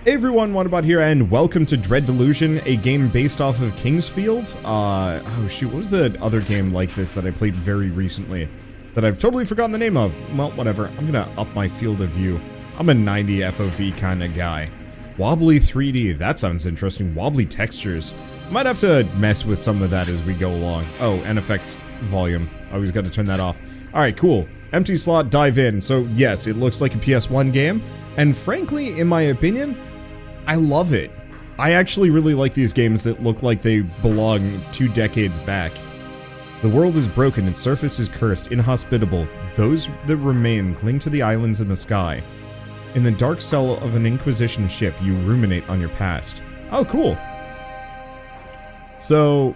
Hey everyone, Wanderbot here, and welcome to Dread Delusion, a game based off of Kingsfield. Oh shoot, what was the other game like this that I played very recently that I've totally forgotten the name of? Well, whatever. I'm gonna up my field of view. I'm a 90 FOV kind of guy. Wobbly 3D, that sounds interesting. Wobbly textures. Might have to mess with some of that as we go along. Oh, NFX volume. Always got to turn that off. Alright, cool. Empty slot, dive in. So yes, it looks like a PS1 game, and frankly, in my opinion, I love it. I actually really like these games that look like they belong 2 decades back. The world is broken, its surface is cursed, inhospitable. Those that remain cling to the islands in the sky. In the dark cell of an Inquisition ship, you ruminate on your past. Oh, cool. So,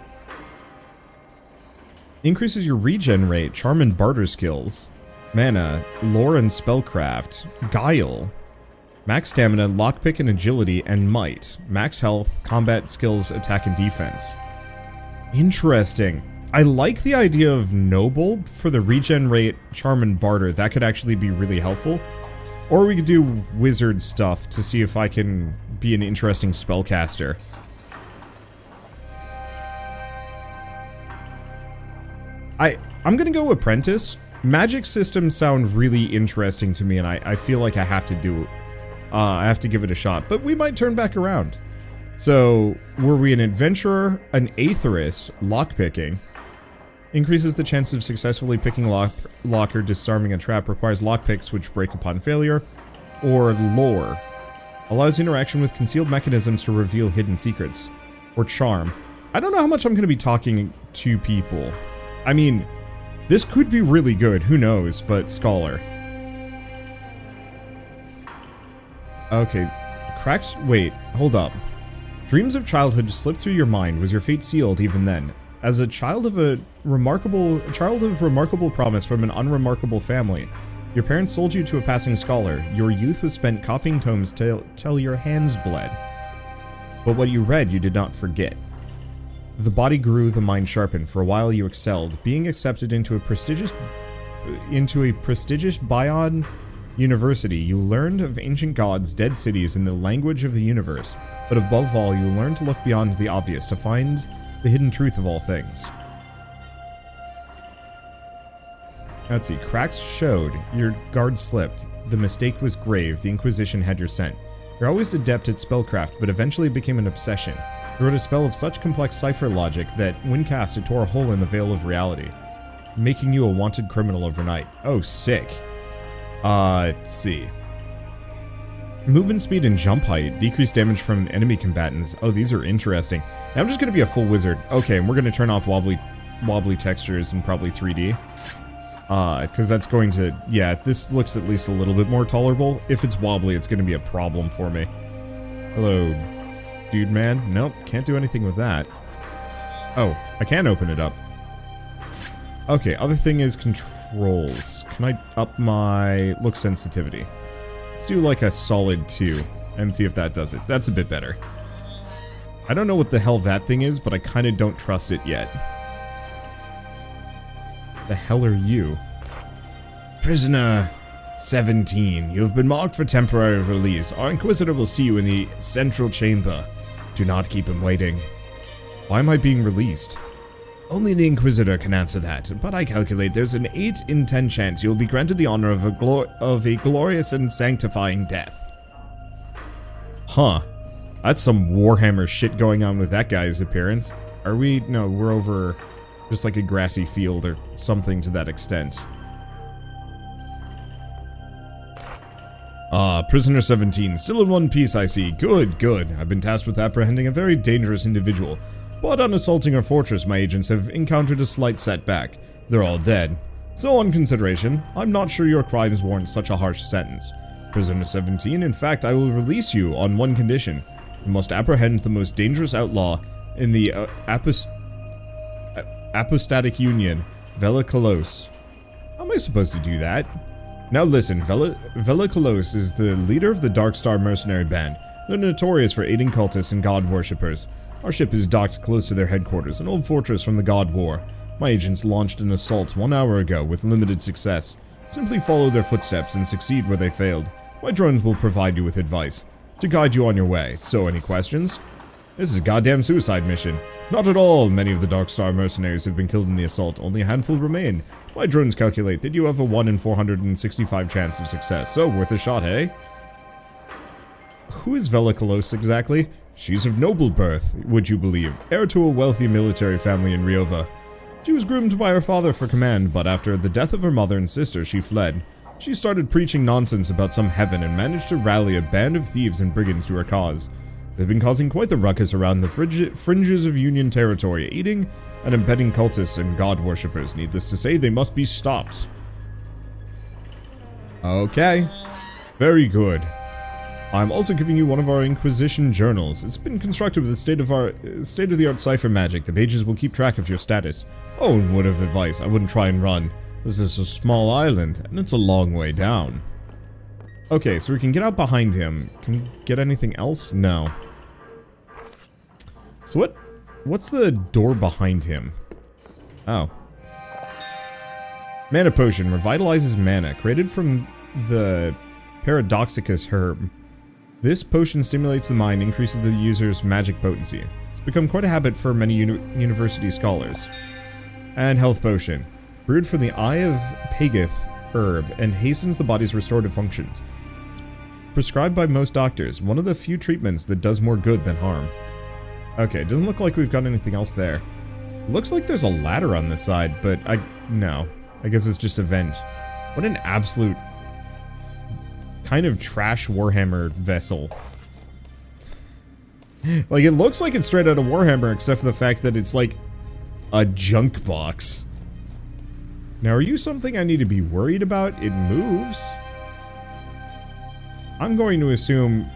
increases your regen rate, charm and barter skills, mana, lore and spellcraft, guile, max stamina, lockpick and agility, and might. Max health, combat skills, attack and defense. Interesting. I like the idea of noble for the regen rate, charm and barter. That could actually be really helpful. Or we could do wizard stuff to see if I can be an interesting spellcaster. I'm gonna go apprentice. Magic systems sound really interesting to me, and I feel like I have to do it. I have to give it a shot, but we might turn back around. So, were we an adventurer, an aetherist, lockpicking? Increases the chance of successfully picking lock or disarming a trap, requires lockpicks which break upon failure, or lore. Allows interaction with concealed mechanisms to reveal hidden secrets, or charm. I don't know how much I'm going to be talking to people. I mean, this could be really good, who knows, but scholar. Okay, cracks. Wait, hold up. Dreams of childhood slipped through your mind. Was your fate sealed even then? As a child of remarkable promise from an unremarkable family, your parents sold you to a passing scholar. Your youth was spent copying tomes till your hands bled. But what you read, you did not forget. The body grew, the mind sharpened. For a while, you excelled, being accepted into a prestigious Bion University. You learned of ancient gods, dead cities, and the language of the universe. But above all, you learned to look beyond the obvious, to find the hidden truth of all things. Let's see. Cracks showed. Your guard slipped. The mistake was grave. The Inquisition had your scent. You're always adept at spellcraft, but eventually it became an obsession. You wrote a spell of such complex cipher logic that, when cast, it tore a hole in the veil of reality, making you a wanted criminal overnight. Oh, sick. Let's see. Movement speed and jump height. Decreased damage from enemy combatants. Oh, these are interesting. Now I'm just gonna be a full wizard. Okay, and we're gonna turn off wobbly textures and probably 3D. Because that's going to... Yeah, this looks at least a little bit more tolerable. If it's wobbly, it's gonna be a problem for me. Hello, dude man. Nope, can't do anything with that. Oh, I can open it up. Okay, other thing is controls. Can I up my look sensitivity? Let's do like a solid 2 and see if that does it. That's a bit better. I don't know what the hell that thing is, but I kind of don't trust it yet. The hell are you? Prisoner 17. You have been marked for temporary release. Our Inquisitor will see you in the central chamber. Do not keep him waiting. Why am I being released? Only the Inquisitor can answer that, but I calculate there's an 8 in 10 chance you'll be granted the honor of a glorious and sanctifying death. Huh. That's some Warhammer shit going on with that guy's appearance. Are we? No, we're over just like a grassy field or something to that extent. Prisoner 17. Still in one piece, I see. Good, good. I've been tasked with apprehending a very dangerous individual. But on assaulting our fortress, my agents have encountered a slight setback. They're all dead. So on consideration, I'm not sure your crimes warrant such a harsh sentence. Prisoner 17, in fact, I will release you on one condition. You must apprehend the most dangerous outlaw in the Apostatic Union, Vela Kolos. How am I supposed to do that? Now listen, Vela Kolos is the leader of the Dark Star mercenary band. They're notorious for aiding cultists and god worshippers. Our ship is docked close to their headquarters, an old fortress from the God War. My agents launched an assault 1 hour ago with limited success. Simply follow their footsteps and succeed where they failed. My drones will provide you with advice. to guide you on your way. So, any questions? This is a goddamn suicide mission. Not at all. Many of the Dark Star mercenaries have been killed in the assault. Only a handful remain. My drones calculate that you have a 1 in 465 chance of success. So, worth a shot, eh? Who is Velikolos exactly? She's of noble birth, would you believe, heir to a wealthy military family in Ryova. She was groomed by her father for command, but after the death of her mother and sister, she fled. She started preaching nonsense about some heaven and managed to rally a band of thieves and brigands to her cause. They've been causing quite the ruckus around the fringes of Union territory, aiding and embedding cultists and god worshippers. Needless to say, they must be stopped. Okay. Very good. I'm also giving you one of our Inquisition journals. It's been constructed with state-of-the-art cipher magic. The pages will keep track of your status. Oh, and word of advice, I wouldn't try and run. This is a small island, and it's a long way down. Okay, so we can get out behind him. Can we get anything else? No. So what's the door behind him? Oh. Mana potion revitalizes mana, created from the Paradoxicus herb. This potion stimulates the mind, increases the user's magic potency. It's become quite a habit for many university scholars. And health potion. Brewed from the Eye of Pageth herb and hastens the body's restorative functions. It's prescribed by most doctors. One of the few treatments that does more good than harm. Okay, doesn't look like we've got anything else there. Looks like there's a ladder on this side, but no. I guess it's just a vent. What an absolute kind of trash Warhammer vessel. Like, it looks like it's straight out of Warhammer, except for the fact that it's like a junk box. Now, are you something I need to be worried about? It moves. I'm going to assume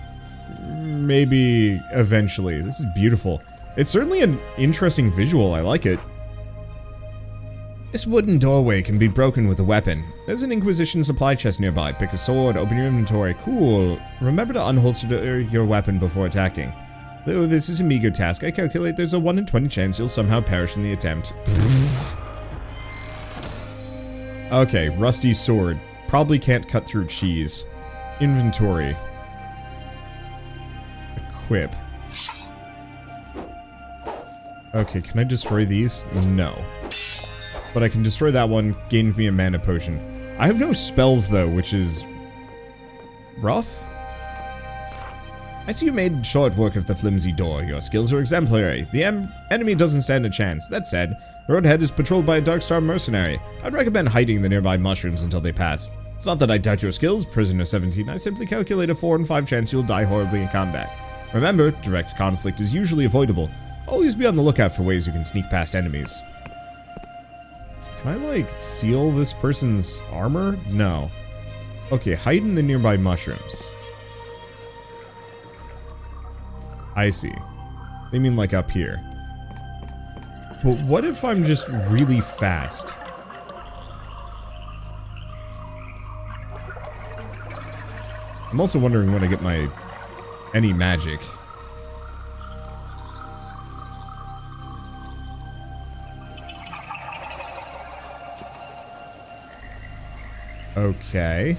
maybe eventually. This is beautiful. It's certainly an interesting visual. I like it. This wooden doorway can be broken with a weapon. There's an Inquisition supply chest nearby. Pick a sword, open your inventory. Cool. Remember to unholster your weapon before attacking. Though this is a meager task, I calculate there's a 1 in 20 chance you'll somehow perish in the attempt. Okay, rusty sword. Probably can't cut through cheese. Inventory. Equip. Okay, can I destroy these? No. But I can destroy that one, gained me a mana potion. I have no spells though, which is rough. I see you made short work of the flimsy door. Your skills are exemplary. The enemy doesn't stand a chance. That said, the road ahead is patrolled by a Dark Star mercenary. I'd recommend hiding in the nearby mushrooms until they pass. It's not that I doubt your skills, Prisoner 17. I simply calculate a 4 in 5 chance you'll die horribly in combat. Remember, direct conflict is usually avoidable. Always be on the lookout for ways you can sneak past enemies. Can I, like, steal this person's armor? No. Okay, hide in the nearby mushrooms. I see. They mean, like, up here. But what if I'm just really fast? I'm also wondering when I get my... any magic. Okay.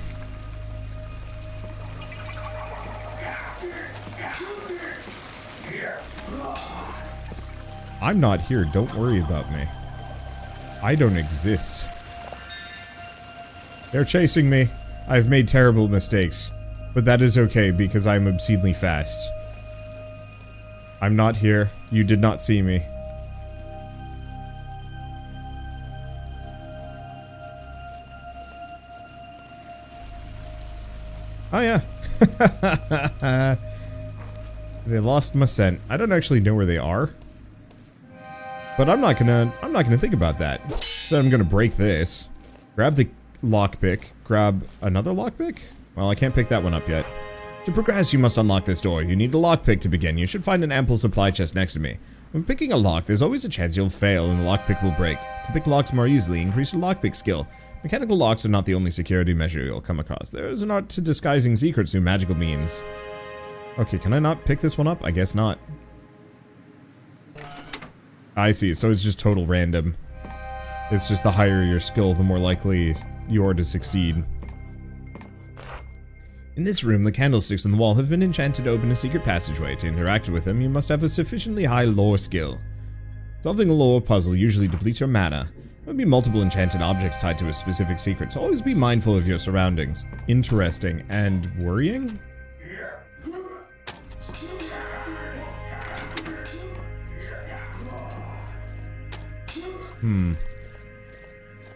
I'm not here, don't worry about me. I don't exist. They're chasing me. I've made terrible mistakes. But that is okay, because I'm obscenely fast. I'm not here. You did not see me. Oh yeah. They lost my scent. I don't actually know where they are. But I'm not gonna think about that. Instead, I'm gonna break this. Grab the lockpick. Grab another lockpick? Well, I can't pick that one up yet. To progress, you must unlock this door. You need a lockpick to begin. You should find an ample supply chest next to me. When picking a lock, there's always a chance you'll fail and the lockpick will break. To pick locks more easily, increase your lockpick skill. Mechanical locks are not the only security measure you'll come across. There is an art to disguising secrets through magical means. Okay, can I not pick this one up? I guess not. I see, so it's just total random. It's just the higher your skill, the more likely you are to succeed. In this room, the candlesticks on the wall have been enchanted to open a secret passageway. To interact with them, you must have a sufficiently high lore skill. Solving a lore puzzle usually depletes your mana. There will be multiple enchanted objects tied to a specific secret, so always be mindful of your surroundings. Interesting. And worrying?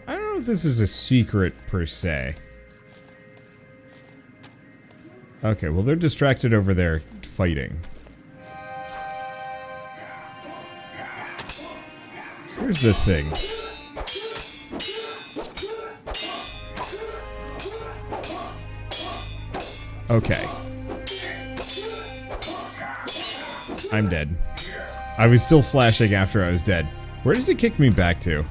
I don't know if this is a secret, per se. Okay, well, they're distracted over there fighting. Here's the thing. Okay. I'm dead. I was still slashing after I was dead. Where does it kick me back to?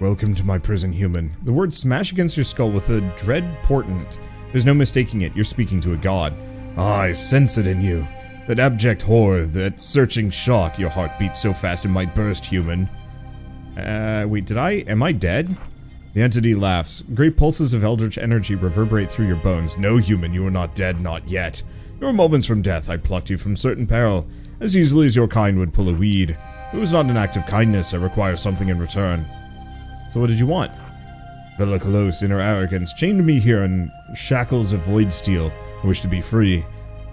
Welcome to my prison, human. The words smash against your skull with a dread portent. There's no mistaking it. You're speaking to a god. Ah, I sense it in you. That abject horror, that searching shock. Your heart beats so fast it might burst, human. Wait, am I dead? The entity laughs. Great pulses of eldritch energy reverberate through your bones. No, human, you are not dead, not yet. You are moments from death. I plucked you from certain peril, as easily as your kind would pull a weed. It was not an act of kindness. I require something in return. So what did you want? Velocalose, in her arrogance, chained me here in shackles of void steel. I wish to be free.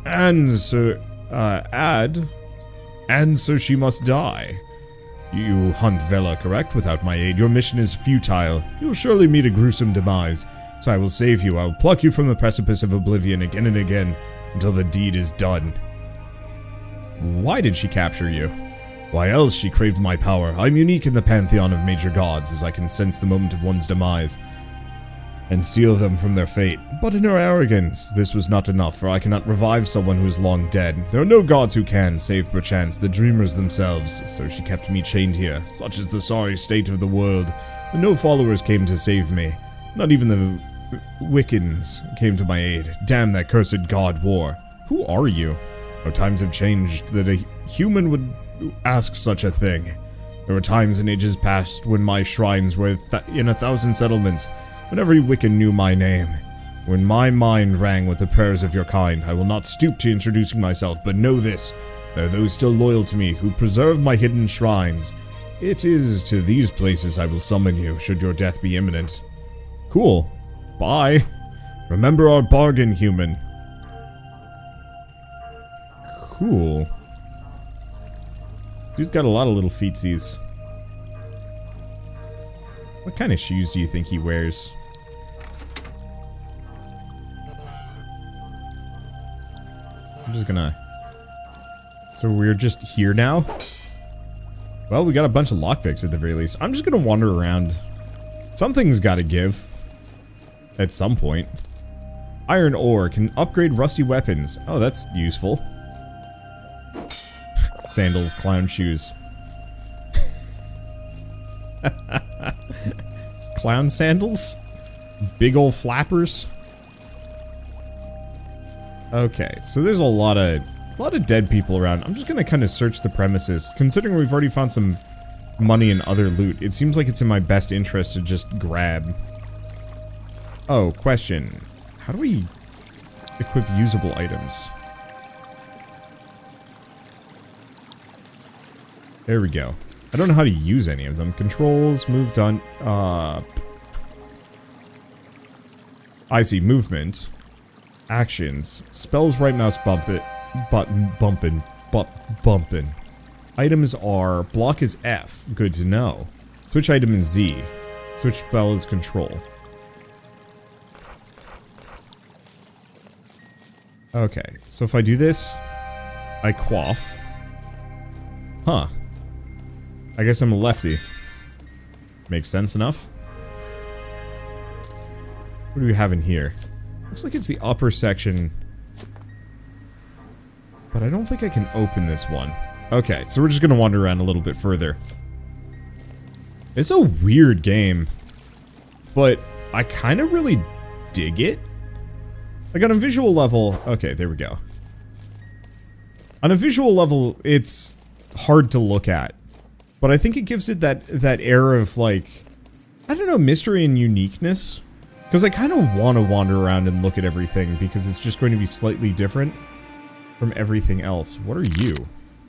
And so she must die. You hunt Vela, correct? Without my aid, your mission is futile. You will surely meet a gruesome demise. So I will save you. I will pluck you from the precipice of oblivion again and again, until the deed is done. Why did she capture you? Why else she craved my power. I'm unique in the pantheon of major gods, as I can sense the moment of one's demise, and steal them from their fate. But in her arrogance, this was not enough, for I cannot revive someone who is long dead. There are no gods who can, save perchance the dreamers themselves, so she kept me chained here. Such is the sorry state of the world, and no followers came to save me. Not even the Wiccans came to my aid. Damn that cursed god war. Who are you? Our times have changed, that a human would ask such a thing. There were times in ages past when my shrines were in 1,000 settlements, when every Wiccan knew my name. When my mind rang with the prayers of your kind, I will not stoop to introducing myself, but know this, there are those still loyal to me who preserve my hidden shrines. It is to these places I will summon you, should your death be imminent. Cool. Bye. Remember our bargain, human. Cool. Dude's got a lot of little feetsies. What kind of shoes do you think he wears? I'm just gonna... So we're just here now? Well, we got a bunch of lockpicks at the very least. I'm just gonna wander around. Something's gotta give. At some point. Iron ore can upgrade rusty weapons. Oh, that's useful. Sandals, clown shoes. Clown sandals? Big ol' flappers? Okay, so there's a lot of dead people around. I'm just gonna kind of search the premises. Considering we've already found some money and other loot, it seems like it's in my best interest to just grab. Oh, question. How do we equip usable items? There we go. I don't know how to use any of them. Controls, move done. I see. Movement. Actions. Spells, right mouse bump it. Button bumping. Bumping. Items are block is F. Good to know. Switch item is Z. Switch spell is control. Okay. So if I do this, I quaff. Huh. I guess I'm a lefty. Makes sense enough. What do we have in here? Looks like it's the upper section. But I don't think I can open this one. Okay, so we're just gonna wander around a little bit further. It's a weird game. But I kind of really dig it. Like on a visual level... Okay, there we go. On a visual level, it's hard to look at. But I think it gives it that air of, like, I don't know, mystery and uniqueness. Because I kind of want to wander around and look at everything, because it's just going to be slightly different from everything else. What are you?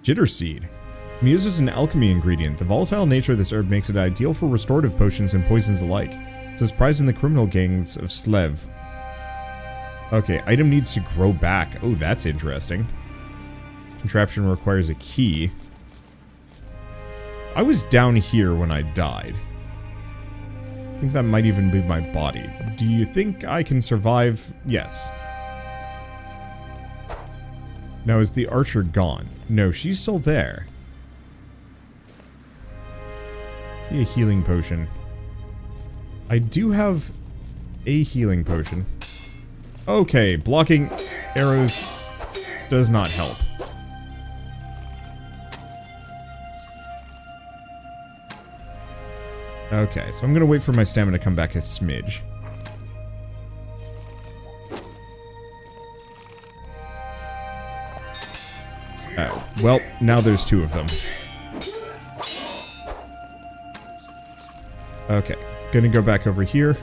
Jitter seed. Used as an alchemy ingredient. The volatile nature of this herb makes it ideal for restorative potions and poisons alike, so it's prized in the criminal gangs of Slev. Okay, item needs to grow back. Oh, that's interesting. Contraption requires a key. I was down here when I died. I think that might even be my body. Do you think I can survive? Yes. Now, is the archer gone? No, she's still there. See a healing potion. I do have a healing potion. Okay, blocking arrows does not help. Okay, so I'm gonna wait for my stamina to come back a smidge. Well, now there's two of them. Okay, gonna go back over here.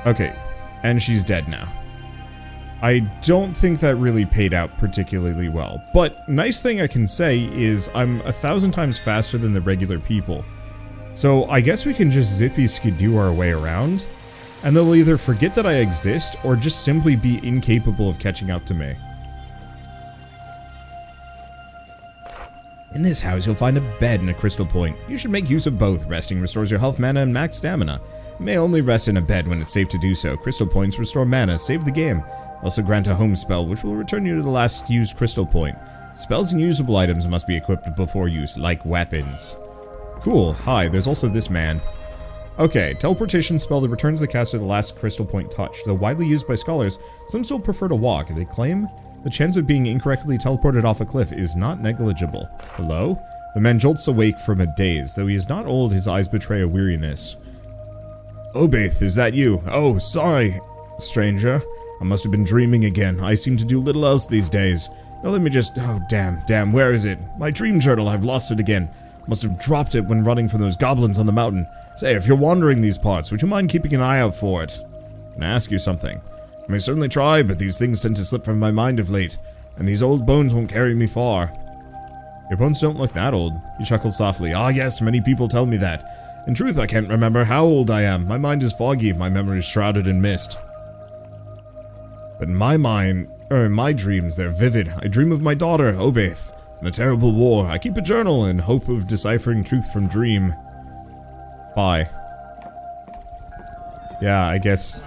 Okay, and she's dead now. I don't think that really paid out particularly well. But, nice thing I can say is I'm 1,000 times faster than the regular people. So I guess we can just zippy-skidoo our way around, and they'll either forget that I exist, or just simply be incapable of catching up to me. In this house, you'll find a bed and a crystal point. You should make use of both. Resting restores your health, mana, and max stamina. You may only rest in a bed when it's safe to do so. Crystal points restore mana. Save the game. Also grant a home spell, which will return you to the last used crystal point. Spells and usable items must be equipped before use, like weapons. Cool. Hi, there's also this man. Okay, teleportation spell that returns the caster the last crystal point touched. Though widely used by scholars, some still prefer to walk. They claim the chance of being incorrectly teleported off a cliff is not negligible. Hello? The man jolts awake from a daze. Though he is not old, his eyes betray a weariness. Obaith, is that you? Oh, sorry, stranger. I must have been dreaming again. I seem to do little else these days. Now let me just... Oh, damn, where is it? My dream journal, I've lost it again. Must have dropped it when running from those goblins on the mountain. Say, if you're wandering these parts, would you mind keeping an eye out for it? Can I ask you something? I may certainly try, but these things tend to slip from my mind of late, and these old bones won't carry me far. Your bones don't look that old. He chuckled softly. Ah, yes, many people tell me that. In truth, I can't remember how old I am. My mind is foggy, my memory is shrouded in mist. But in my mind, or in my dreams, they're vivid. I dream of my daughter, Obaith, in a terrible war. I keep a journal in hope of deciphering truth from dream. Bye. Yeah, I guess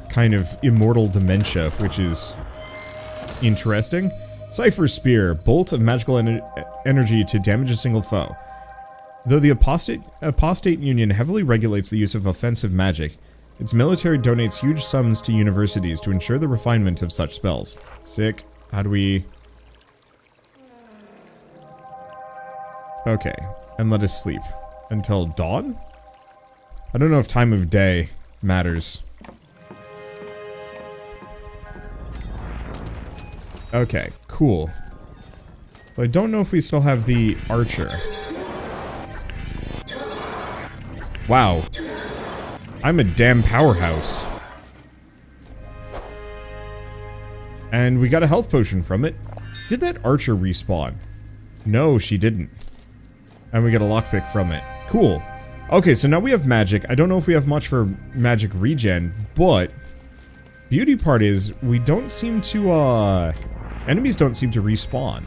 kind of immortal dementia, which is interesting. Cipher Spear, bolt of magical energy to damage a single foe. Though the apostate union heavily regulates the use of offensive magic, its military donates huge sums to universities to ensure the refinement of such spells. Sick. How do we... Okay, and let us sleep. Until dawn? I don't know if time of day matters. Okay, cool. So I don't know if we still have the archer. Wow. I'm a damn powerhouse. And we got a health potion from it. Did that archer respawn? No, she didn't. And we got a lockpick from it. Cool. Okay, so now we have magic. I don't know if we have much for magic regen, but beauty part is we don't seem to, enemies don't seem to respawn.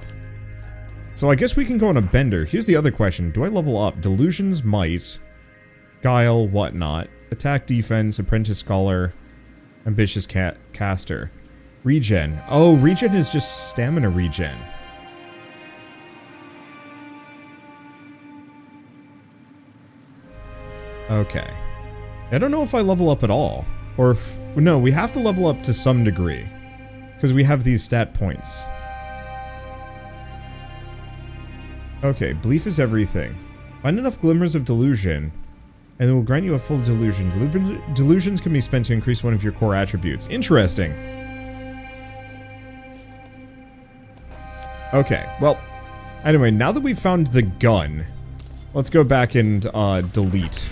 So I guess we can go on a bender. Here's the other question. Do I level up? Delusions, might, guile, whatnot, attack, defense, apprentice, scholar, ambitious caster. Regen. Oh, regen is just stamina regen. Okay. I don't know if I level up at all. Or if... No, we have to level up to some degree. Because we have these stat points. Okay, belief is everything. Find enough glimmers of delusion, and it will grant you a full delusion. Delusions can be spent to increase one of your core attributes. Interesting. Okay, well... Anyway, now that we've found the gun, Let's go back and delete.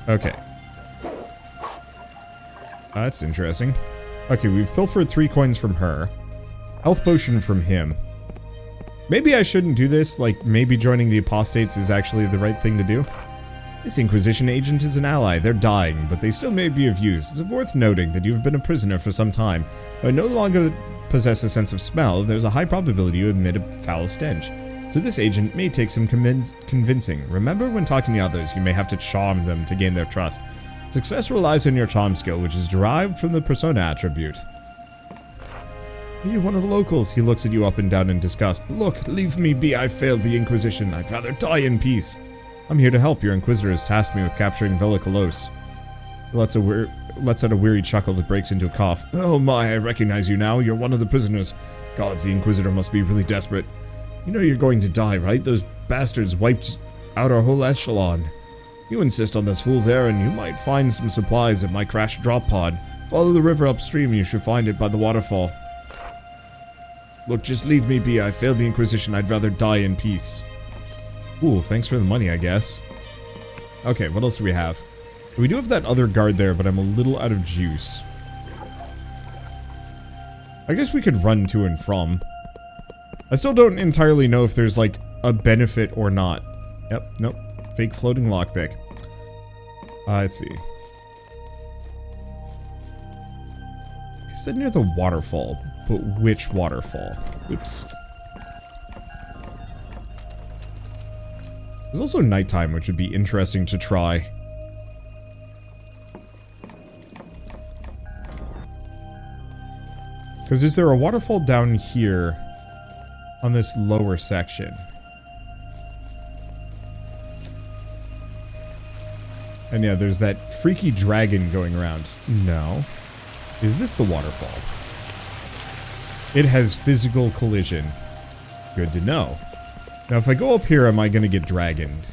Okay. That's interesting. Okay, we've pilfered 3 coins from her. Health potion from him. Maybe I shouldn't do this, like maybe joining the apostates is actually the right thing to do. This Inquisition agent is an ally. They're dying, but they still may be of use. It's worth noting that you've been a prisoner for some time, but no longer possess a sense of smell. There's a high probability you emit a foul stench. So this agent may take some convincing. Remember, when talking to others, you may have to charm them to gain their trust. Success relies on your charm skill, which is derived from the persona attribute. Are you one of the locals? He looks at you up and down in disgust. Look, leave me be. I failed the Inquisition. I'd rather die in peace. I'm here to help. Your Inquisitor has tasked me with capturing Velikolos. He lets out a weary chuckle that breaks into a cough. Oh my, I recognize you now. You're one of the prisoners. Gods, the Inquisitor must be really desperate. You know you're going to die, right? Those bastards wiped out our whole echelon. You insist on this fool's errand, you might find some supplies at my crashed drop pod. Follow the river upstream, you should find it by the waterfall. Look, just leave me be. I failed the Inquisition. I'd rather die in peace. Ooh, thanks for the money, I guess. Okay, what else do we have? We do have that other guard there, but I'm a little out of juice. I guess we could run to and from. I still don't entirely know if there's, like, a benefit or not. Yep, nope. Fake floating lockpick. I see. He said near the waterfall, but which waterfall? Oops. There's also nighttime, which would be interesting to try. Because is there a waterfall down here on this lower section? And yeah, there's that freaky dragon going around. No. Is this the waterfall? It has physical collision. Good to know. Now, if I go up here, am I going to get dragoned?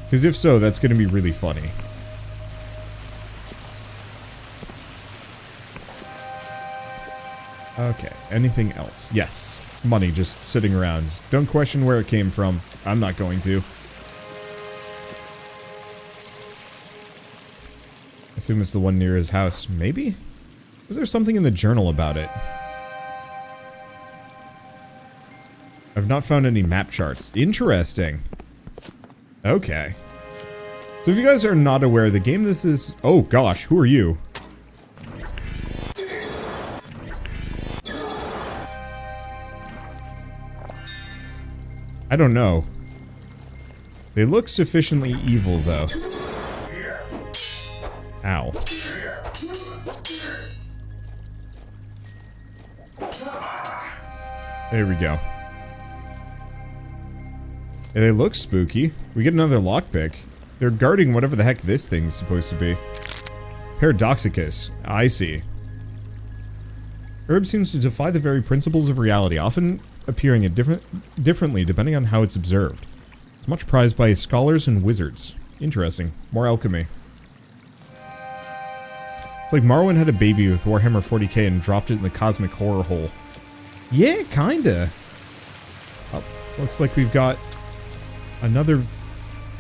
Because if so, that's going to be really funny. Okay, anything else? Yes. Money just sitting around. Don't question where it came from. I'm not going to. Assume it's the one near his house. Maybe? Was there something in the journal about it? I've not found any map charts. Interesting. Okay. So if you guys are not aware, the game this is... Oh gosh, who are you? I don't know. They look sufficiently evil, though. Ow. There we go. And they look spooky. We get another lockpick. They're guarding whatever the heck this thing's supposed to be. Paradoxicus. I see. Herb seems to defy the very principles of reality, often appearing differently depending on how it's observed. It's much prized by scholars and wizards. Interesting. More alchemy. It's like Morrowind had a baby with Warhammer 40k and dropped it in the cosmic horror hole. Yeah, kinda. Oh, looks like we've got another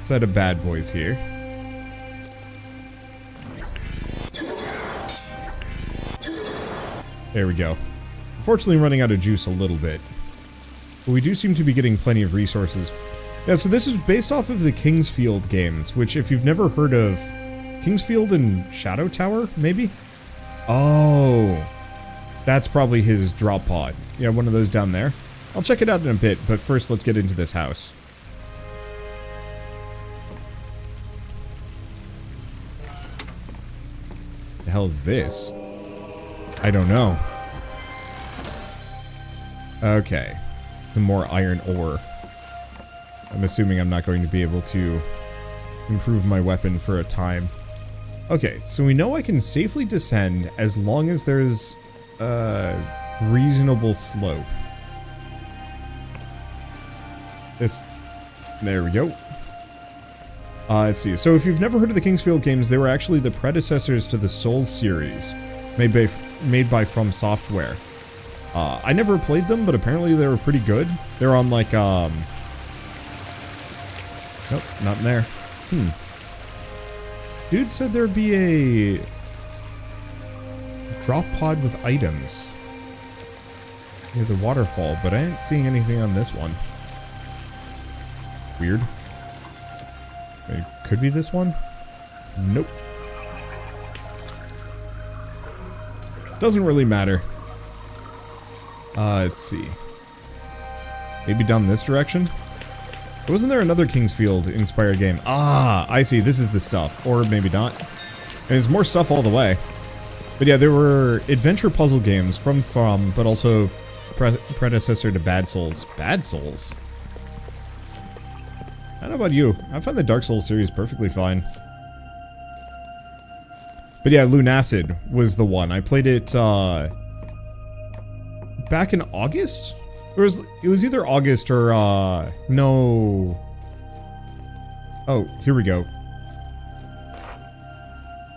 set of bad boys here. There we go. Unfortunately, running out of juice a little bit. But we do seem to be getting plenty of resources. Yeah, so this is based off of the Kingsfield games, which if you've never heard of... Kingsfield and Shadow Tower, maybe? Oh. That's probably his drop pod. Yeah, one of those down there. I'll check it out in a bit, but first let's get into this house. The hell is this? I don't know. Okay. Some more iron ore. I'm assuming I'm not going to be able to improve my weapon for a time. Okay, so we know I can safely descend as long as there's a reasonable slope. There we go. Let's see. So if you've never heard of the Kingsfield games, they were actually the predecessors to the Souls series, made by From Software. I never played them, but apparently they were pretty good. They're on like, nope, not in there. Dude said there'd be a drop pod with items near the waterfall, but I ain't seeing anything on this one. Weird. It could be this one? Nope. Doesn't really matter. Let's see. Maybe down this direction? Wasn't there another Kingsfield inspired game? Ah, I see. This is the stuff. Or maybe not. And there's more stuff all the way. But yeah, there were adventure puzzle games from but also predecessor to Bad Souls. Bad Souls? I don't know about you. I find the Dark Souls series perfectly fine. But yeah, Lunacid was the one. I played it back in August? It was either August or, no. Oh, here we go.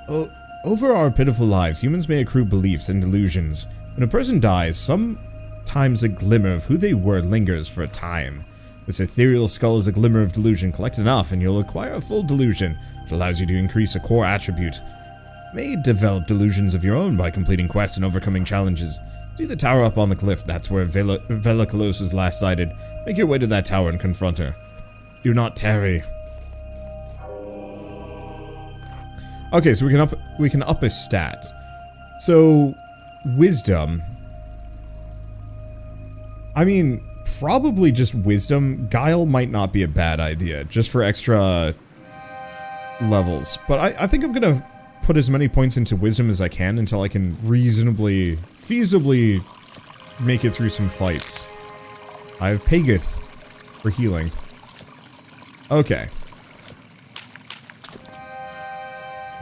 Oh, over our pitiful lives, humans may accrue beliefs and delusions. When a person dies, sometimes a glimmer of who they were lingers for a time. This ethereal skull is a glimmer of delusion. Collect enough and you'll acquire a full delusion, which allows you to increase a core attribute. You may develop delusions of your own by completing quests and overcoming challenges. See the tower up on the cliff. That's where Velikolos was last sighted. Make your way to that tower and confront her. Do not tarry. Okay, so we can up a stat. So, wisdom. I mean, probably just wisdom. Guile might not be a bad idea, just for extra levels. But I think I'm gonna put as many points into wisdom as I can until I can reasonably, feasibly make it through some fights. I have Pageth for healing. Okay.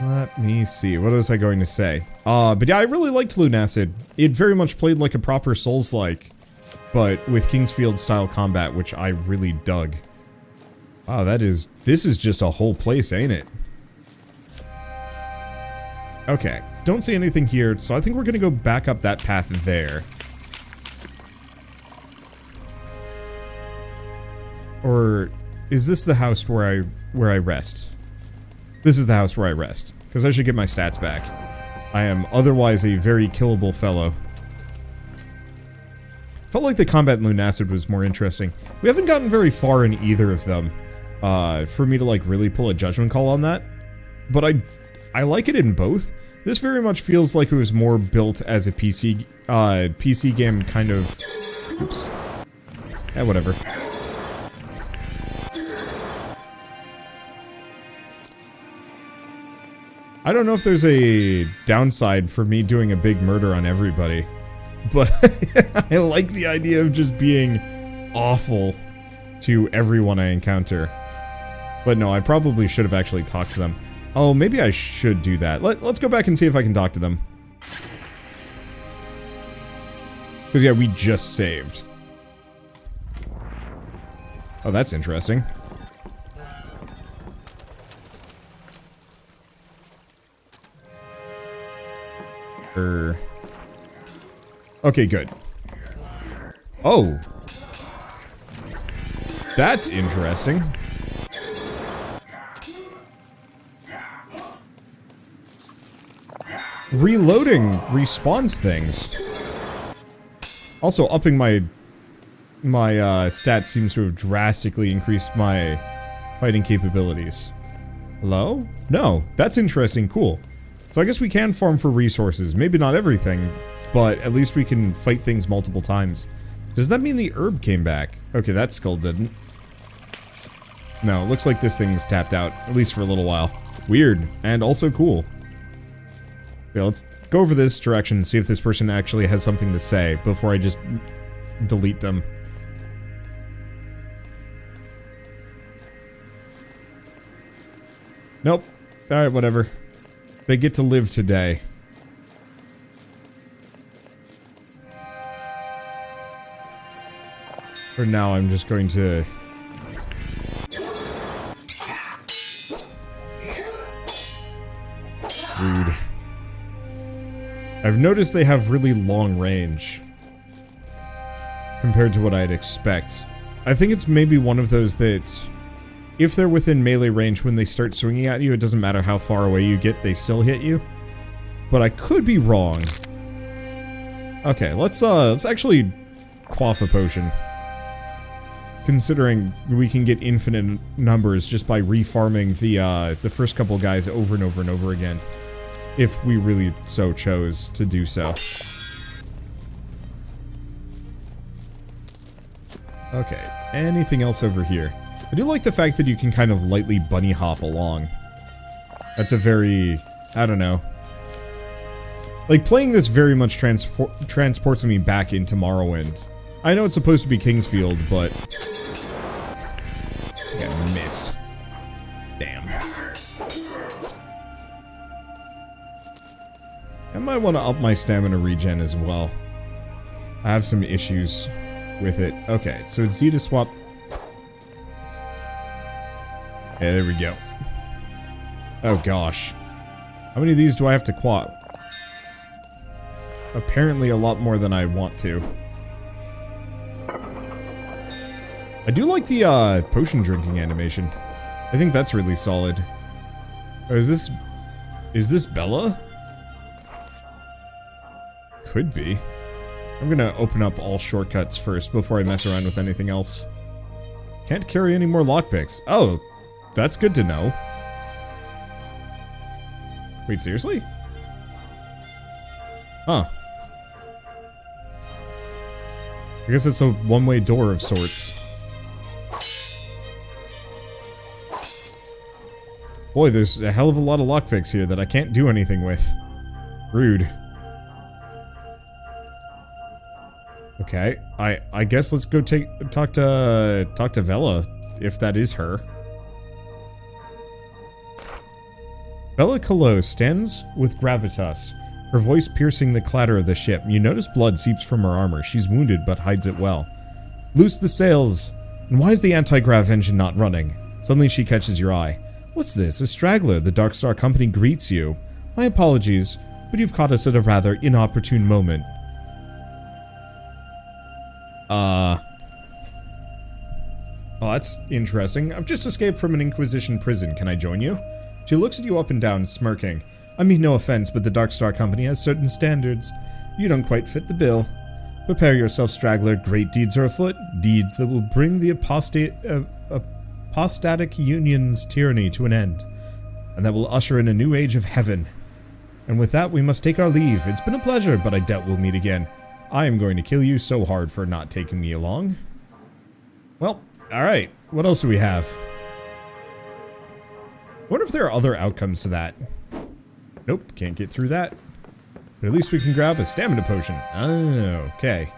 Let me see. What was I going to say? But yeah, I really liked Lunacid. It very much played like a proper Souls-like, but with Kingsfield-style combat, which I really dug. Wow, this is just a whole place, ain't it? Okay, don't see anything here, so I think we're gonna go back up that path there. Or is this the house where I rest? This is the house where I rest, because I should get my stats back. I am otherwise a very killable fellow. Felt like the combat in Lunacid was more interesting. We haven't gotten very far in either of them, for me to like really pull a judgment call on that. But I like it in both. This very much feels like it was more built as a PC game kind of... Oops. Yeah, whatever. I don't know if there's a downside for me doing a big murder on everybody, but I like the idea of just being awful to everyone I encounter. But no, I probably should have actually talked to them. Oh, maybe I should do that. Let's go back and see if I can talk to them. Because yeah, we just saved. Oh, that's interesting. Okay, good. Oh. That's interesting. Reloading respawns things. Also, upping my stats seems to have drastically increased my fighting capabilities. Hello? No. That's interesting. Cool. So I guess we can farm for resources. Maybe not everything, but at least we can fight things multiple times. Does that mean the herb came back? Okay, that skull didn't. No, it looks like this thing's tapped out, at least for a little while. Weird, and also cool. Okay, let's go over this direction and see if this person actually has something to say before I just delete them. Nope. Alright, whatever. They get to live today. For now, I'm just going to... Rude. I've noticed they have really long range compared to what I'd expect. I think it's maybe one of those that if they're within melee range when they start swinging at you, it doesn't matter how far away you get, they still hit you. But I could be wrong. Okay, let's actually quaff a potion. Considering we can get infinite numbers just by refarming the first couple guys over and over and over again. If we really so chose to do so. Okay, anything else over here? I do like the fact that you can kind of lightly bunny hop along. That's a very, I don't know. Like, playing this very much transports me back into Morrowind. I know it's supposed to be Kingsfield, but... I got missed. Damn. I might want to up my stamina regen as well. I have some issues with it. Okay, so it's Z to swap. Yeah, there we go. Oh gosh. How many of these do I have to quad? Apparently a lot more than I want to. I do like the potion drinking animation. I think that's really solid. Oh, is this Bella? Could be. I'm gonna open up all shortcuts first before I mess around with anything else. Can't carry any more lockpicks. Oh, that's good to know. Wait, seriously? Huh. I guess it's a one-way door of sorts. Boy, there's a hell of a lot of lockpicks here that I can't do anything with. Rude. Okay, I guess let's go talk to Vela, if that is her. Vela Kalo stands with gravitas, her voice piercing the clatter of the ship. You notice blood seeps from her armor. She's wounded, but hides it well. Loose the sails! And why is the anti-grav engine not running? Suddenly she catches your eye. What's this? A straggler. The Dark Star Company greets you. My apologies, but you've caught us at a rather inopportune moment. Oh, that's interesting. I've just escaped from an Inquisition prison. Can I join you? She looks at you up and down, smirking. I mean no offense, but the Dark Star Company has certain standards. You don't quite fit the bill. Prepare yourself, straggler. Great deeds are afoot. Deeds that will bring the apostatic union's tyranny to an end. And that will usher in a new age of heaven. And with that, we must take our leave. It's been a pleasure, but I doubt we'll meet again. I am going to kill you so hard for not taking me along. Well, alright. What else do we have? I wonder if there are other outcomes to that. Nope, can't get through that. But at least we can grab a stamina potion. Oh, okay.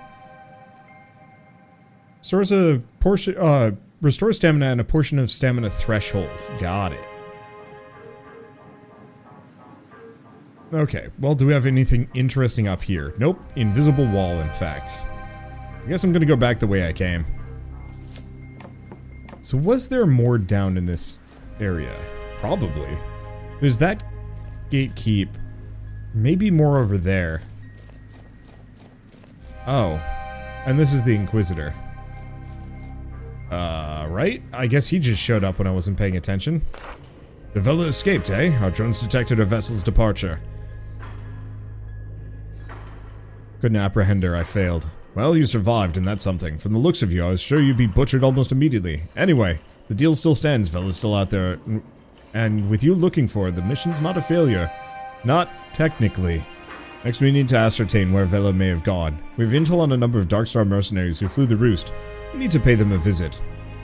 Restores a portion, restore stamina and a portion of stamina threshold. Got it. Okay, well, do we have anything interesting up here? Nope, invisible wall, in fact. I guess I'm gonna go back the way I came. So was there more down in this area? Probably. There's that gatekeep. Maybe more over there. Oh. And this is the Inquisitor. Right? I guess he just showed up when I wasn't paying attention. The Vela escaped, eh? Our drones detected her vessel's departure. Couldn't apprehend her, I failed. Well, you survived, and that's something. From the looks of you, I was sure you'd be butchered almost immediately. Anyway, the deal still stands. Vela's still out there. And with you looking for her, the mission's not a failure. Not technically. Next, we need to ascertain where Vela may have gone. We have intel on a number of Darkstar mercenaries who flew the roost. We need to pay them a visit.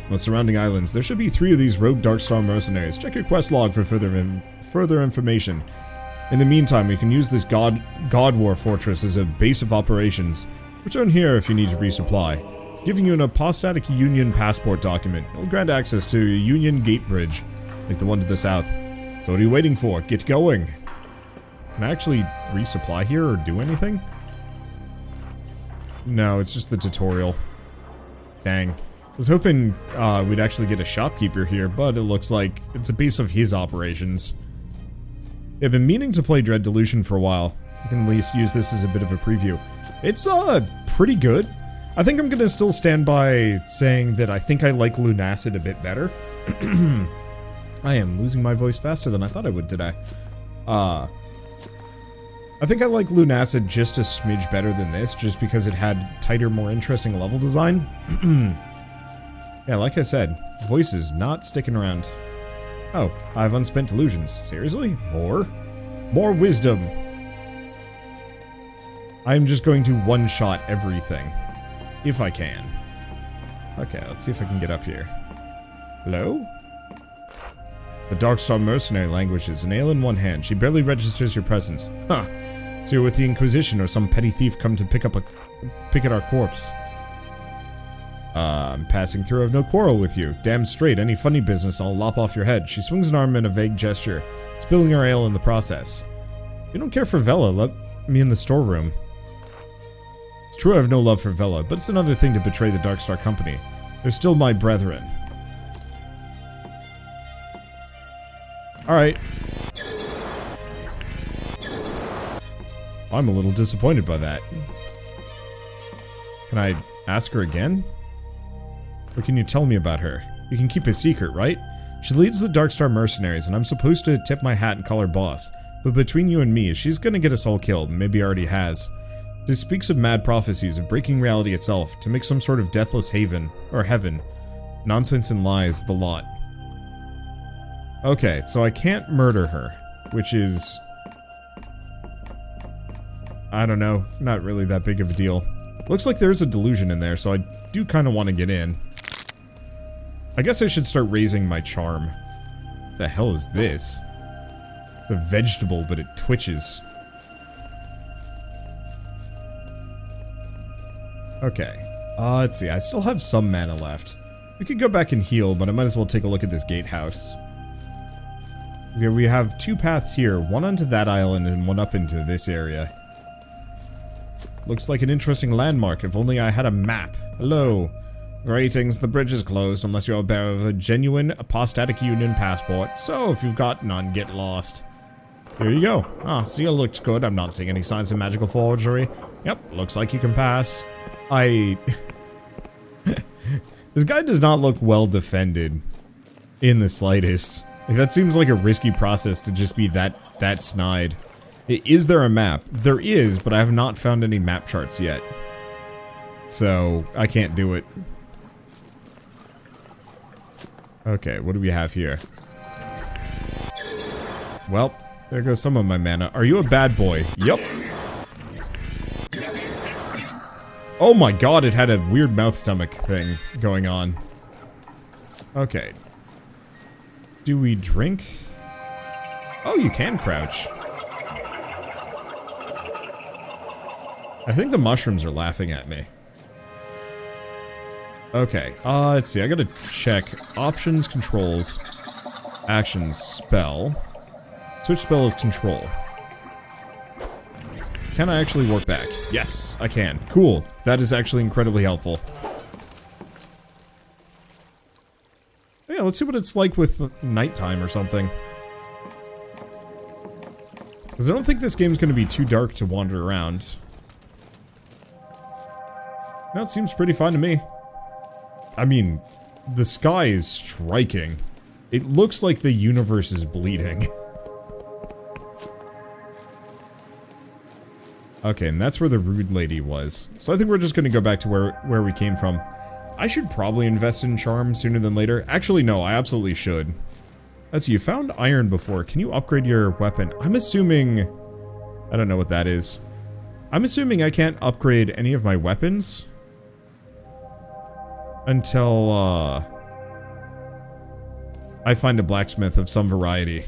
On the surrounding islands, there should be 3 of these rogue Darkstar mercenaries. Check your quest log for further information. In the meantime, we can use this God War fortress as a base of operations. Return here if you need to resupply. Giving you an apostatic Union passport document. It will grant access to a Union gate bridge, like the one to the south. So what are you waiting for? Get going! Can I actually resupply here or do anything? No, it's just the tutorial. Dang. I was hoping we'd actually get a shopkeeper here, but it looks like it's a base of his operations. I've been meaning to play Dread Delusion for a while. I can at least use this as a bit of a preview. It's, pretty good. I think I'm gonna still stand by saying that I think I like Lunacid a bit better. I am losing my voice faster than I thought I would today. I think I like Lunacid just a smidge better than this, just because it had tighter, more interesting level design. Yeah, like I said, voice is not sticking around. Oh, I have unspent delusions. Seriously? More? More wisdom! I'm just going to one-shot everything. If I can. Okay, let's see if I can get up here. Hello? The Darkstar mercenary languishes, a nail in one hand. She barely registers your presence. Huh. So you're with the Inquisition or some petty thief come to pick at our corpse. I'm passing through. I have no quarrel with you. Damn straight, any funny business, I'll lop off your head. She swings an arm in a vague gesture, spilling her ale in the process. If you don't care for Vela, let me in the storeroom. It's true I have no love for Vela, but it's another thing to betray the Darkstar Company. They're still my brethren. Alright. I'm a little disappointed by that. Can I ask her again? What can you tell me about her? You can keep a secret, right? She leads the Darkstar mercenaries, and I'm supposed to tip my hat and call her boss. But between you and me, she's gonna get us all killed, and maybe already has. She speaks of mad prophecies of breaking reality itself, to make some sort of deathless haven, or heaven. Nonsense and lies, the lot. Okay, so I can't murder her, which is... I don't know, not really that big of a deal. Looks like there's a delusion in there, so I do kind of want to get in. I guess I should start raising my charm. The hell is this? It's a vegetable, but it twitches. Okay. Let's see, I still have some mana left. We could go back and heal, but I might as well take a look at this gatehouse. So we have two paths here, one onto that island and one up into this area. Looks like an interesting landmark, if only I had a map. Hello. Greetings, the bridge is closed unless you're a bearer of a genuine apostatic union passport. So, if you've got none, get lost. Here you go. Ah, seal looks good. I'm not seeing any signs of magical forgery. Yep, looks like you can pass. This guy does not look well defended in the slightest. Like, that seems like a risky process to just be that snide. Is there a map? There is, but I have not found any map charts yet. So, I can't do it. Okay, what do we have here? Well, there goes some of my mana. Are you a bad boy? Yup. Oh my god, it had a weird mouth stomach thing going on. Okay. Do we drink? Oh, you can crouch. I think the mushrooms are laughing at me. Okay, let's see, I gotta check. Options, controls, actions, spell. Switch spell is control. Can I actually work back? Yes, I can. Cool. That is actually incredibly helpful. Yeah, let's see what it's like with nighttime or something. Because I don't think this game's gonna be too dark to wander around. No, it seems pretty fun to me. I mean, the sky is striking. It looks like the universe is bleeding. Okay, and that's where the rude lady was. So I think we're just gonna go back to where we came from. I should probably invest in charm sooner than later. Actually, no, I absolutely should. Let's see, you found iron before. Can you upgrade your weapon? I'm assuming... I don't know what that is. I'm assuming I can't upgrade any of my weapons until, I find a blacksmith of some variety.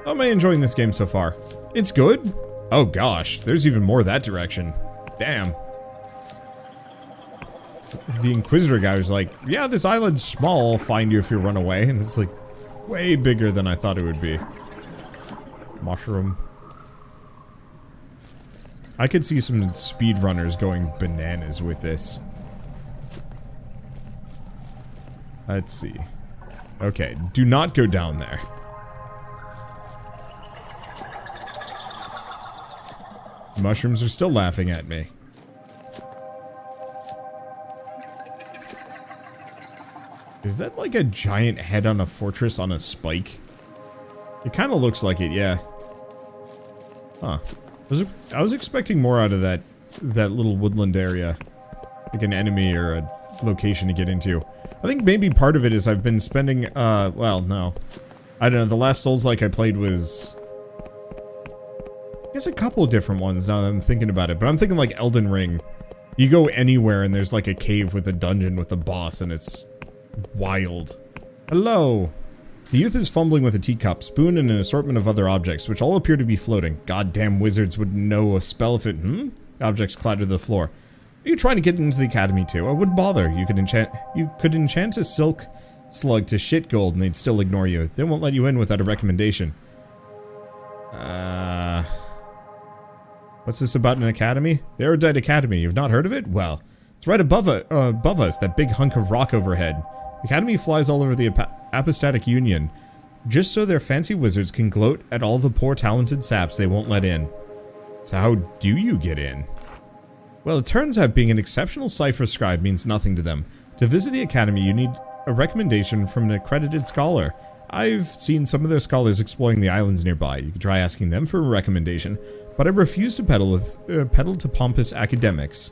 How am I enjoying this game so far? It's good. Oh gosh, there's even more that direction. Damn. The Inquisitor guy was like, yeah, this island's small, I'll find you if you run away. And it's like, way bigger than I thought it would be. Mushroom. I could see some speedrunners going bananas with this. Let's see. Okay, do not go down there. Mushrooms are still laughing at me. Is that like a giant head on a fortress on a spike? It kind of looks like it, yeah. Huh. I was expecting more out of that little woodland area. Like an enemy or a location to get into. I think maybe part of it is I've been spending, well, no. I don't know, the last Souls-like I played was... I guess a couple of different ones now that I'm thinking about it, but I'm thinking like Elden Ring. You go anywhere and there's like a cave with a dungeon with a boss and it's wild. Hello! The youth is fumbling with a teacup, spoon, and an assortment of other objects, which all appear to be floating. Goddamn wizards would know a spell if it, Objects clatter to the floor. Are you trying to get into the academy too? I wouldn't bother. You could enchant a silk slug to shit gold and they'd still ignore you. They won't let you in without a recommendation. What's this about an academy? The Erudite Academy. You've not heard of it? Well, it's right above us, that big hunk of rock overhead. The academy flies all over the Apostatic Union, just so their fancy wizards can gloat at all the poor talented saps they won't let in. So how do you get in? Well, it turns out being an exceptional cipher scribe means nothing to them. To visit the academy, you need a recommendation from an accredited scholar. I've seen some of their scholars exploring the islands nearby. You could try asking them for a recommendation, but I refuse to peddle to pompous academics.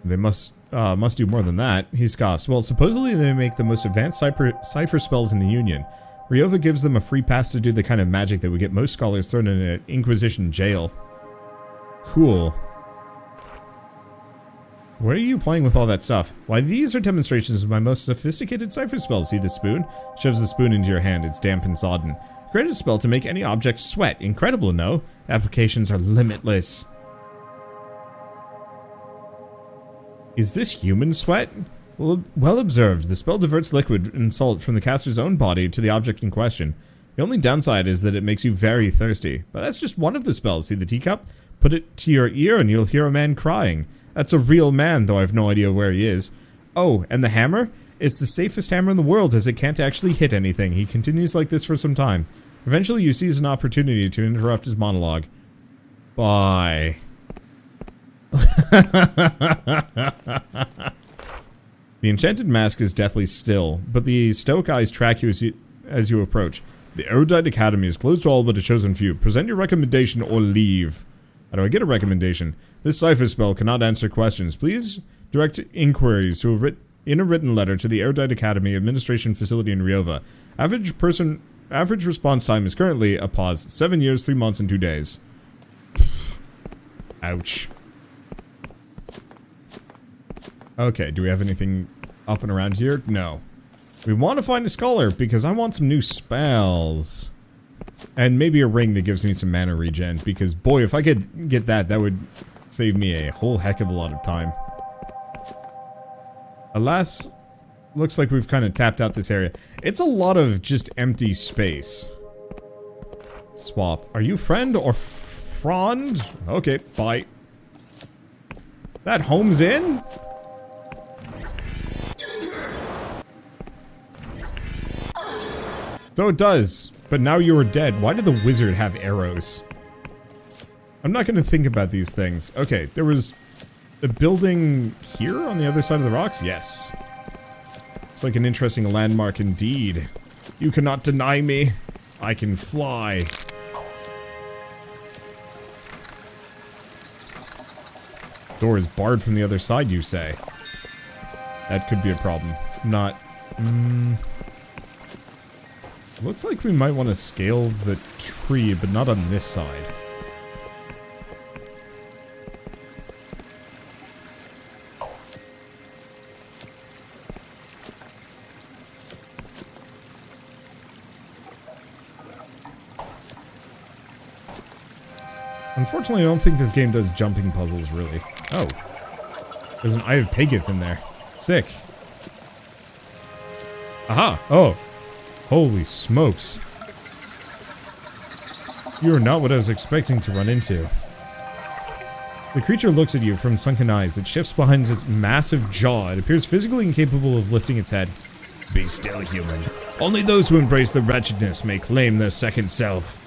They must do more than that. He scoffs. Well, supposedly they make the most advanced cipher spells in the Union. Ryova gives them a free pass to do the kind of magic that would get most scholars thrown in an Inquisition jail. Cool. Where are you playing with all that stuff? Why, these are demonstrations of my most sophisticated cipher spells. See the spoon? Shoves the spoon into your hand. It's damp and sodden. Create a spell to make any object sweat. Incredible, no? Applications are limitless. Is this human sweat? Well observed. The spell diverts liquid and salt from the caster's own body to the object in question. The only downside is that it makes you very thirsty. But that's just one of the spells. See the teacup? Put it to your ear and you'll hear a man crying. That's a real man, though I have no idea where he is. Oh, and the hammer? It's the safest hammer in the world, as it can't actually hit anything. He continues like this for some time. Eventually, you seize an opportunity to interrupt his monologue. Bye. The enchanted mask is deathly still, but the stoic eyes track you as you approach. The Erudite Academy is closed to all but a chosen few. Present your recommendation or leave. How do I get a recommendation? This cipher spell cannot answer questions. Please direct inquiries to in a written letter to the Erudite Academy Administration Facility in Ryova. Average response time is currently a pause. 7 years, 3 months, and 2 days. Ouch. Okay, do we have anything up and around here? No. We want to find a scholar because I want some new spells. And maybe a ring that gives me some mana regen, because boy, if I could get that, that would save me a whole heck of a lot of time. Alas, looks like we've kind of tapped out this area. It's a lot of just empty space. Swap. Are you friend or frond? Okay, bye. That homes in? So it does. But now you are dead. Why did the wizard have arrows? I'm not going to think about these things. Okay, there was a building here on the other side of the rocks? Yes. It's like an interesting landmark indeed. You cannot deny me. I can fly. Door is barred from the other side, you say? That could be a problem. Not... Looks like we might want to scale the tree, but not on this side. Unfortunately, I don't think this game does jumping puzzles, really. Oh. There's an Eye of Pageth in there. Sick. Aha! Oh. Holy smokes. You are not what I was expecting to run into. The creature looks at you from sunken eyes. It shifts behind its massive jaw. It appears physically incapable of lifting its head. Be still, human. Only those who embrace the wretchedness may claim their second self.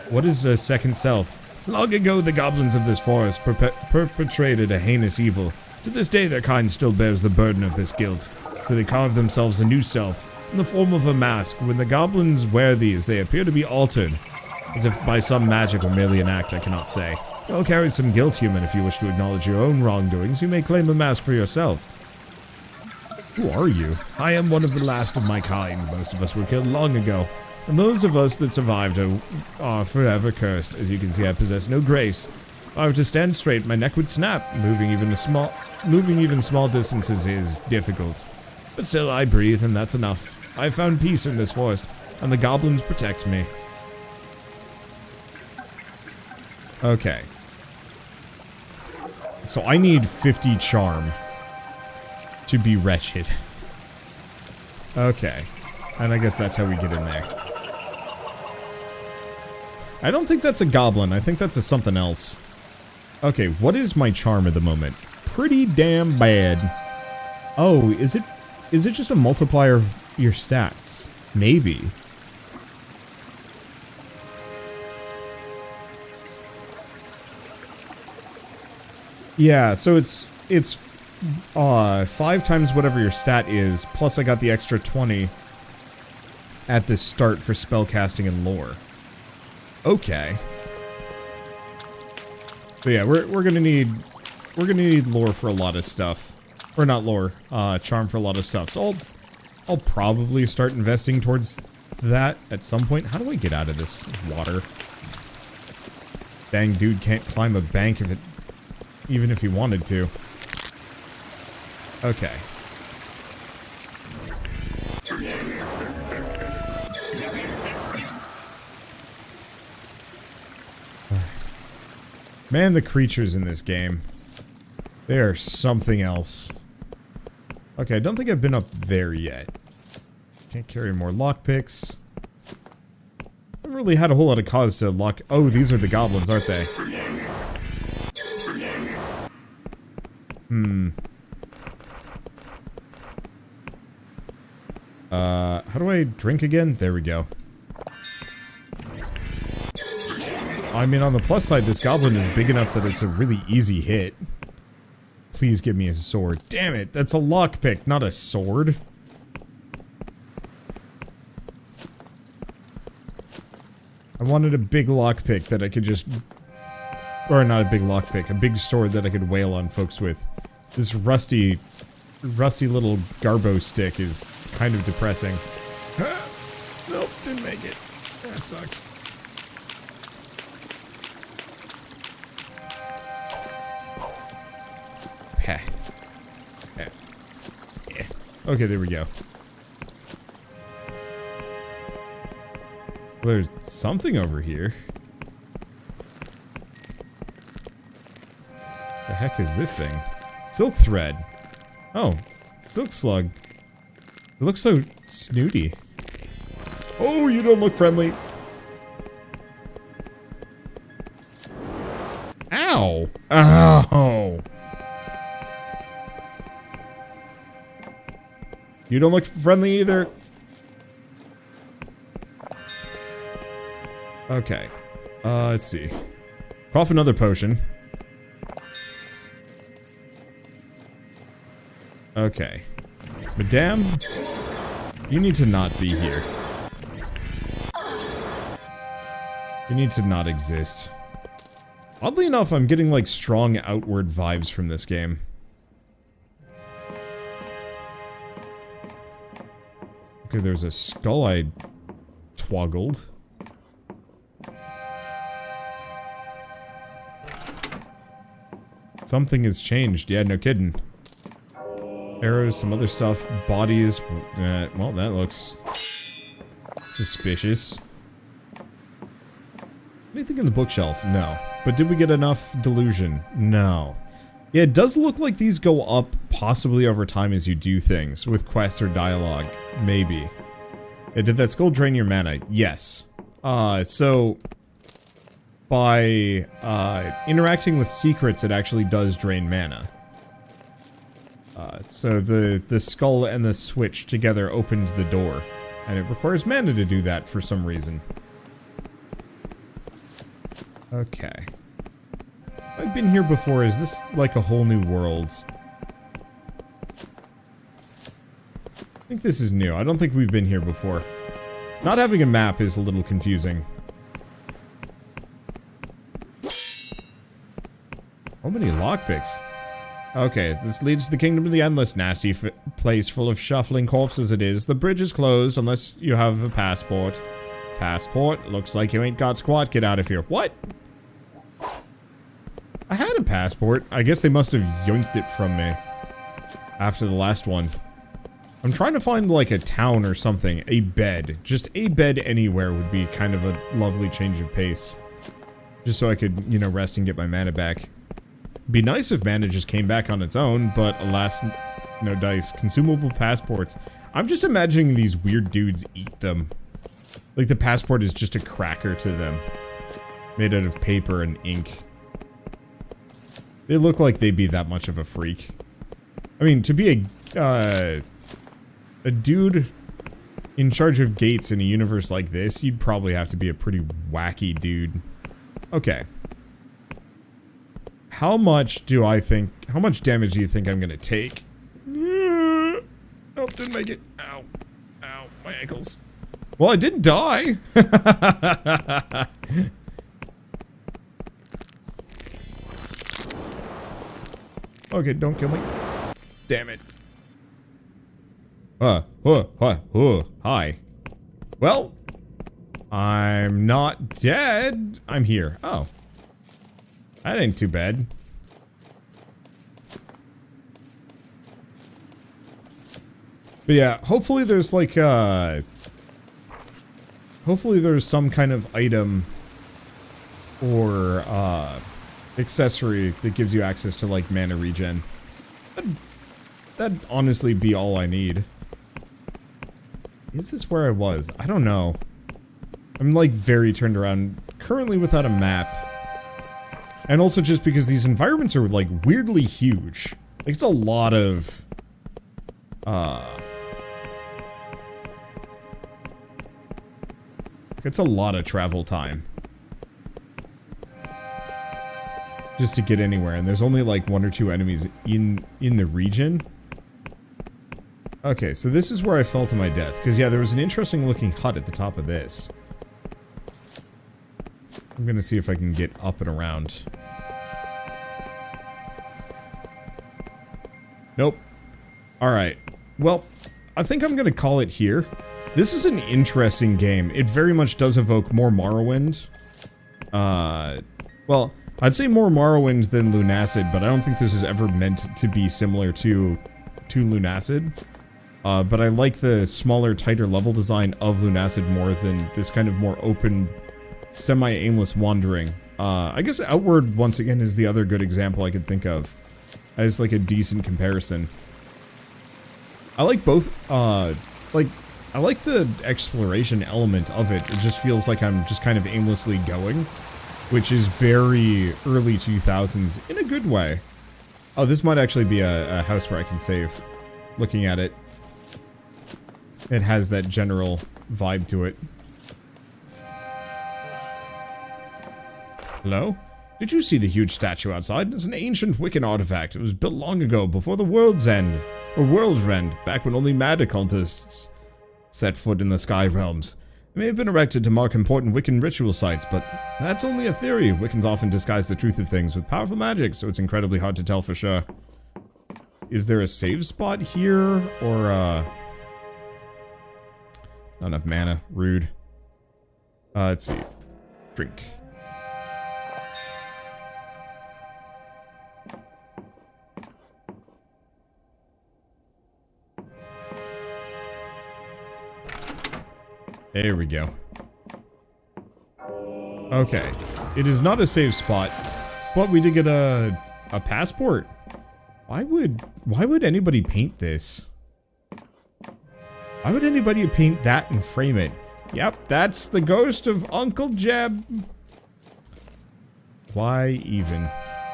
What is a second self? Long ago, the goblins of this forest perpetrated a heinous evil. To this day, their kind still bears the burden of this guilt. So they carve themselves a new self in the form of a mask. When the goblins wear these, they appear to be altered, as if by some magic or merely an act I cannot say. You'll carry some guilt, human, if you wish to acknowledge your own wrongdoings. You may claim a mask for yourself. Who are you? I am one of the last of my kind. Most of us were killed long ago. And those of us that survived are forever cursed. As you can see, I possess no grace. If I were to stand straight, my neck would snap. Moving even small distances is difficult. But still, I breathe, and that's enough. I have found peace in this forest, and the goblins protect me. Okay. So I need 50 charm to be wretched. Okay. And I guess that's how we get in there. I don't think that's a goblin. I think that's a something else. Okay, what is my charm at the moment? Pretty damn bad. Oh, is it just a multiplier of your stats? Maybe. Yeah, so it's 5 times whatever your stat is, plus I got the extra 20 at the start for spellcasting and lore. Okay. So yeah, we're gonna need lore for a lot of stuff. Or not lore, charm for a lot of stuff. So I'll probably start investing towards that at some point. How do I get out of this water? Dang dude can't climb a bank even if he wanted to. Okay. Man, the creatures in this game. They are something else. Okay, I don't think I've been up there yet. Can't carry more lockpicks. I haven't really had a whole lot of cause to lock... Oh, these are the goblins, aren't they? How do I drink again? There we go. I mean, on the plus side, this goblin is big enough that it's a really easy hit. Please give me a sword. Damn it, that's a lockpick, not a sword. I wanted a big lockpick that I could just... Or not a big lockpick, a big sword that I could wail on folks with. This rusty little garbo stick is kind of depressing. Nope, didn't make it. That sucks. Heh. Yeah. Okay, there we go. There's something over here. The heck is this thing? Silk thread. Oh, silk slug. It looks so snooty. Oh, you don't look friendly. Ow. Ow. You don't look friendly either. Okay. Let's see. Cough another potion. Okay. Madame, you need to not be here. You need to not exist. Oddly enough, I'm getting, like, strong outward vibes from this game. Okay, there's a skull I twoggled. Something has changed. Yeah, no kidding. Arrows, some other stuff. Bodies. Well, that looks suspicious. Anything in the bookshelf? No. But did we get enough Delusion? No. Yeah, it does look like these go up possibly over time as you do things, with quests or dialogue. Maybe. Yeah, did that skull drain your mana? Yes. So... by, interacting with secrets, it actually does drain mana. So the skull and the switch together opens the door. And it requires mana to do that for some reason. Okay. I've been here before. Is this like a whole new world? I think this is new. I don't think we've been here before. Not having a map is a little confusing. How many lockpicks? Okay, this leads to the Kingdom of the Endless. Nasty place full of shuffling corpses it is. The bridge is closed unless you have a passport. Passport? Looks like you ain't got squat. Get out of here. What? I had a passport. I guess they must have yoinked it from me after the last one. I'm trying to find, like, a town or something. A bed. Just a bed anywhere would be kind of a lovely change of pace. Just so I could, you know, rest and get my mana back. Be nice if mana just came back on its own, but alas, no dice. Consumable passports. I'm just imagining these weird dudes eat them. Like the passport is just a cracker to them. Made out of paper and ink. They look like they'd be that much of a freak. I mean, to be a dude in charge of gates in a universe like this, you'd probably have to be a pretty wacky dude. Okay. How much damage do you think I'm gonna take? Nope, didn't make it. Ow. Ow, my ankles. Well, I didn't die. Okay, don't kill me. Damn it. Hi. Well, I'm not dead. I'm here. Oh. That ain't too bad. But yeah, hopefully there's like hopefully there's some kind of item or accessory that gives you access to like mana regen. That'd honestly be all I need. Is this where I was? I don't know. I'm like very turned around. Currently without a map. And also just because these environments are like weirdly huge. Like it's a lot of it's a lot of travel time. Just to get anywhere, and there's only like 1 or 2 enemies in the region. Okay, so this is where I fell to my death. Because yeah, there was an interesting looking hut at the top of this. I'm gonna see if I can get up and around. Nope. Alright. Well, I think I'm gonna call it here. This is an interesting game. It very much does evoke more Morrowind. Well, I'd say more Morrowind than Lunacid, but I don't think this is ever meant to be similar to Lunacid. But I like the smaller, tighter level design of Lunacid more than this kind of more open, semi-aimless wandering. I guess Outward, once again, is the other good example I could think of. As like a decent comparison. I like both, I like the exploration element of it. It just feels like I'm just kind of aimlessly going. Which is very early 2000s in a good way. Oh, this might actually be a house where I can save. Looking at it. It has that general vibe to it. Hello? Did you see the huge statue outside? It's an ancient Wiccan artifact. It was built long ago, before the world's end. Or world's end, back when only mad occultists set foot in the sky realms. It may have been erected to mark important Wiccan ritual sites, but that's only a theory. Wiccans often disguise the truth of things with powerful magic, so it's incredibly hard to tell for sure. Is there a save spot here? Or, not enough mana. Rude. Let's see. Drink. There we go. Okay. It is not a save spot, but we did get a passport. Why would anybody paint this? Why would anybody paint that and frame it? Yep, that's the ghost of Uncle Jeb. Why even?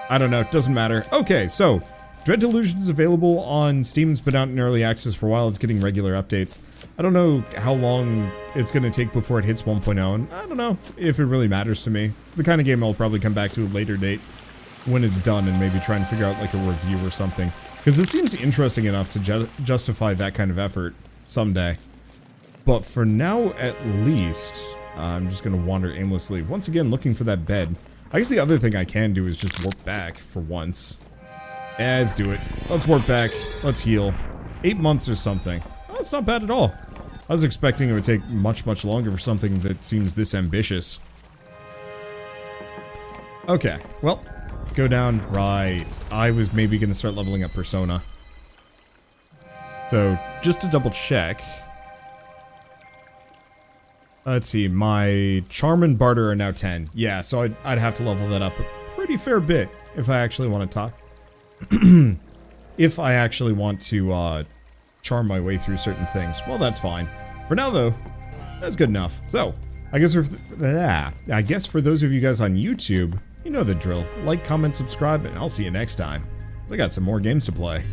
I don't know, it doesn't matter. Okay, so Dread Delusion is available on Steam. It's been out in early access for a while. It's getting regular updates. I don't know how long it's going to take before it hits 1.0, and I don't know if it really matters to me. It's the kind of game I'll probably come back to at a later date when it's done and maybe try and figure out like a review or something. Because it seems interesting enough to justify that kind of effort someday. But for now, at least, I'm just going to wander aimlessly. Once again, looking for that bed. I guess the other thing I can do is just warp back for once. Let's do it. Let's warp back. Let's heal. 8 months or something. Oh, that's not bad at all. I was expecting it would take much, much longer for something that seems this ambitious. Okay, well, go down. Right. I was maybe going to start leveling up Persona. So, just to double check. Let's see, my Charm and Barter are now 10. Yeah, so I'd have to level that up a pretty fair bit if I actually want to talk. If I actually want to charm my way through certain things. Well, that's fine. For now, though, that's good enough. So, I guess for those of you guys on YouTube, you know the drill. Like, comment, subscribe, and I'll see you next time. 'Cause I got some more games to play.